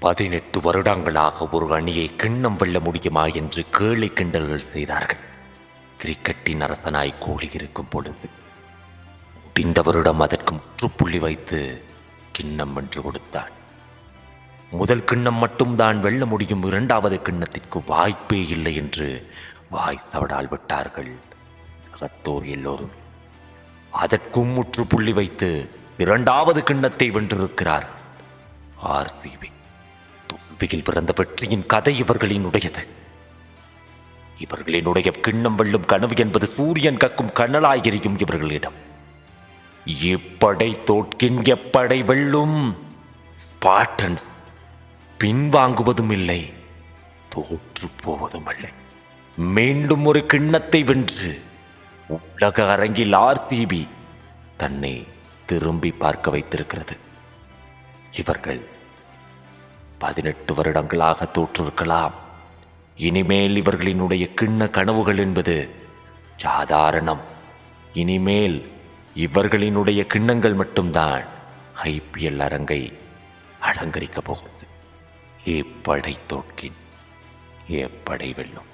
18 வருடங்களாக ஒரு அணியை கிண்ணம் வெல்ல முடியுமா என்று கேலி கிண்டல்கள் செய்தார்கள். கிரிக்கெட்டின் அரசனாய் கோலி இருக்கும் பொழுது இந்த வருடம் அதற்கு முற்றுப்புள்ளி வைத்து கிண்ணம் வென்று கொடுத்தான். முதல் கிண்ணம் மட்டும்தான் வெல்ல முடியும், இரண்டாவது கிண்ணத்திற்கு வாய்ப்பே இல்லை என்று வாய் சவடால் விட்டார்கள் அகத்தோர் எல்லோரும். அதற்கும் முற்றுப்புள்ளி வைத்து இரண்டாவது கிண்ணத்தை வென்றிருக்கிறார் ஆர்சிபி. தோல்வியில் பிறந்த வெற்றியின் கதை இவர்களினுடையது. இவர்களினுடைய கிண்ணம் வெல்லும் கனவு என்பது சூரியன் கக்கும் கனலாய் எரியும் இவர்களிடம். எப்படை தோற்கின் எப்படை வெல்லும். ஸ்பார்டன்ஸ் பின்வாங்குவதும் இல்லை, தோற்று போவதும் இல்லை. மீண்டும் ஒரு கிண்ணத்தை வென்று உலக அரங்கில் ஆர்சிபி தன்னை திரும்பி பார்க்க வைத்திருக்கிறது. இவர்கள் 18 வருடங்களாக தோற்றிருக்கலாம். இனிமேல் இவர்களினுடைய கிண்ண கனவுகள் என்பது சாதாரணம். இனிமேல் இவர்களினுடைய கிண்ணங்கள் மட்டும்தான் ஐபிஎல் அரங்கை அலங்கரிக்கப் போகிறது. எப்படை தோற்கின் எப்படை வெல்லும்.